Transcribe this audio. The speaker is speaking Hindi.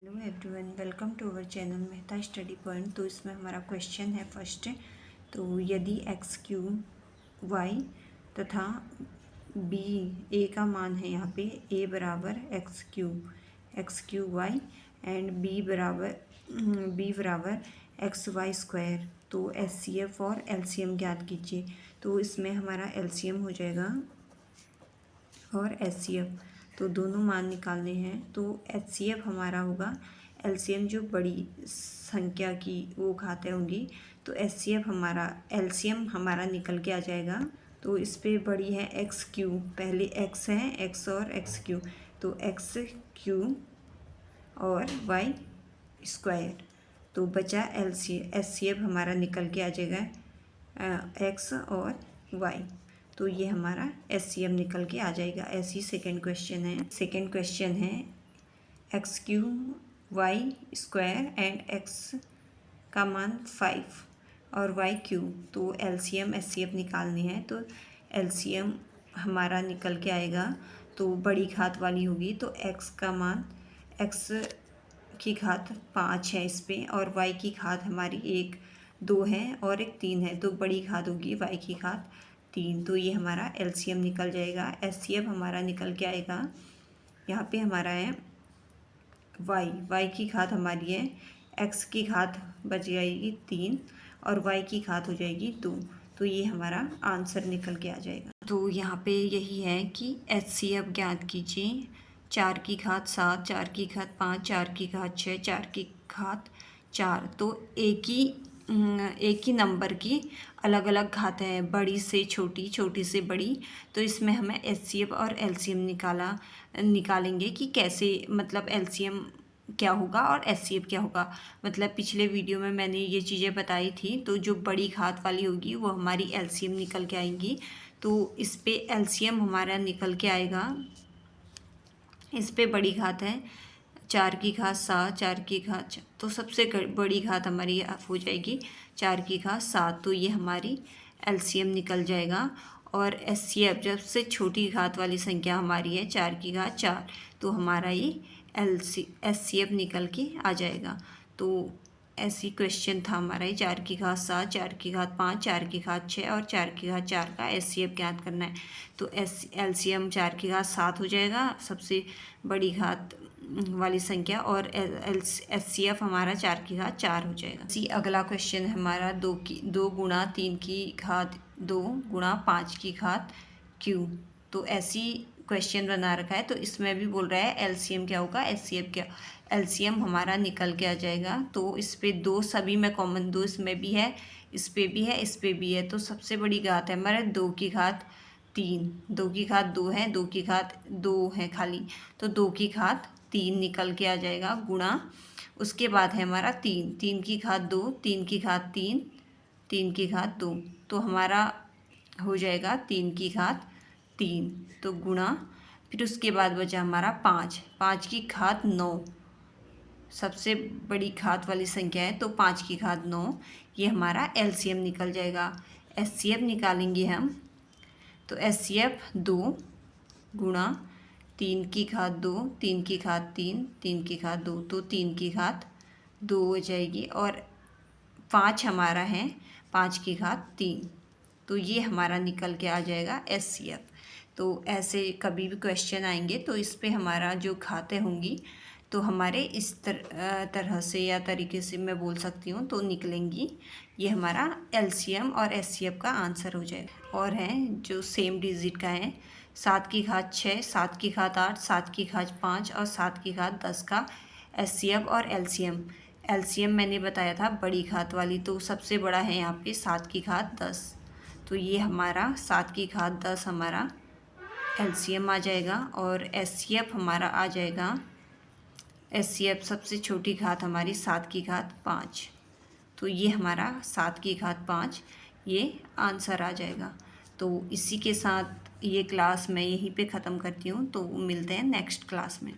Hello everyone, welcome to our channel Mehta study point. तो इसमें हमारा क्वेश्चन है फर्स्ट। तो यदि एक्स क्यू वाई तथा बी ए का मान है, यहाँ पे ए बराबर x q y and b बराबर एक्स वाई स्क्वायर, तो एच सी एफ और एल सी एम ज्ञात कीजिए। तो इसमें हमारा एल सी एम हो जाएगा और एच सी एफ, तो दोनों मान निकालने हैं। तो एच सी एफ हमारा होगा एलसीएम, जो बड़ी संख्या की वो घातें होंगी, तो एच सी एफ हमारा एलसीएम हमारा निकल के आ जाएगा। तो इस पे बड़ी है एक्स क्यू, पहले एक्स है, एक्स और एक्स क्यू, तो एक्स क्यू और वाई स्क्वायर, तो बचा एच सी एफ हमारा निकल के आ जाएगा एक्स और वाई, तो ये हमारा एच सी एम निकल के आ जाएगा। ऐसी सेकंड क्वेश्चन है x q y square and x का मान 5 और वाई क्यू, तो L C M H C F निकालनी है। तो एल सी एम हमारा निकल के आएगा, तो बड़ी घात वाली होगी, तो एक्स का मान एक्स की घात 5 है इस पर, और वाई की घात हमारी 1 2 है और एक 3 है, तो बड़ी घात होगी वाई की घात 3, तो ये हमारा एलसीएम निकल जाएगा। एचसीएफ हमारा निकल के आएगा, यहाँ पे हमारा है वाई की घात हमारी है, एक्स की घात बच जाएगी 3 और वाई की घात हो जाएगी 2, तो ये हमारा आंसर निकल के आ जाएगा। तो यहाँ पे यही है कि एचसीएफ ज्ञात कीजिए। 4 की घात 7, 4 की घात 5, 4 की घात 6, 4 की घात 4, तो एक ही नंबर की अलग अलग घातें हैं, बड़ी से छोटी, छोटी से बड़ी। तो इसमें हमें एचसीएफ और एलसीएम निकालेंगे कि कैसे, मतलब एलसीएम क्या होगा और एचसीएफ क्या होगा। मतलब पिछले वीडियो में मैंने ये चीज़ें बताई थी, तो जो बड़ी घात वाली होगी वो हमारी एलसीएम निकल के आएंगी। तो इस पे एलसीएम हमारा निकल के आएगा, इस पे बड़ी घात है 4 की घात 7, 4 की घात, तो सबसे बड़ी घात हमारी हो जाएगी 4 की घात 7, तो ये हमारी एलसीएम निकल जाएगा। और एचसीएफ, जब से छोटी घात वाली संख्या हमारी है 4 की घात 4, तो हमारा ये एचसीएफ निकल के आ जाएगा। तो ऐसी क्वेश्चन था हमारा ये, 4 की घात 7, 4 की घात 5, 4 की घात 6 और 4 की घात 4 का एचसीएफ ज्ञात करना है। तो एलसीएम 4 की घात 7 हो जाएगा, सबसे बड़ी घात वाली संख्या, और एचसीएफ हमारा 4 की घात 4 हो जाएगा। इसी अगला क्वेश्चन है हमारा 2 गुणा 3 की घात 2 गुणा 5 की घात क्यू। तो ऐसी क्वेश्चन बना रखा है, तो इसमें भी बोल रहा है एलसीएम क्या होगा, एचसीएफ क्या। एलसीएम हमारा निकल के आ जाएगा, तो इस पे 2 सभी में कॉमन, 2 इसमें भी है, इस पे भी है, इस पे भी है, तो सबसे बड़ी घात है हमारे 2 की घात 3, 2 की घात 2 है, 2 की घात 2 है खाली, तो 2 की घात 3 निकल के आ जाएगा गुणा, उसके बाद है हमारा 3 की घात 2, 3 की घात 3, 3 की घात 2, तो हमारा हो जाएगा 3 की घात 3, तो गुणा, फिर उसके बाद बचा हमारा 5 की घात 9, सबसे बड़ी घात वाली संख्या है, तो 5 की घात 9, ये हमारा एलसीएम निकल जाएगा। एचसीएफ निकालेंगे हम, तो एचसीएफ 2 गुणा 3 की घात 2, 3 की घात 3, 3 की घात 2, तो 3 की घात 2 हो जाएगी, और 5 हमारा है 5 की घात 3, तो ये हमारा निकल के आ जाएगा एचसीएफ। तो ऐसे कभी भी क्वेश्चन आएंगे, तो इस पे हमारा जो घातें होंगी, तो हमारे इस तरह से या तरीके से मैं बोल सकती हूँ, तो निकलेंगी। ये हमारा एलसीएम और एचसीएफ का आंसर हो जाएगा। और हैं जो सेम डिजिट का है, 7 की घात 6, 7 की घात 8, 7 की घात 5 और 7 की घात 10 का एचसीएफ और एलसीएम। एलसीएम मैंने बताया था बड़ी घात वाली, तो सबसे बड़ा है यहाँ पे 7 की घात 10, तो ये हमारा 7 की घात 10 हमारा एलसीएम आ जाएगा। और एचसीएफ हमारा आ जाएगा, एचसीएफ सबसे छोटी घात हमारी 7 की घात 5, तो ये हमारा 7 की घात 5, ये आंसर आ जाएगा। तो इसी के साथ ये क्लास मैं यहीं पे ख़त्म करती हूँ, तो मिलते हैं नेक्स्ट क्लास में।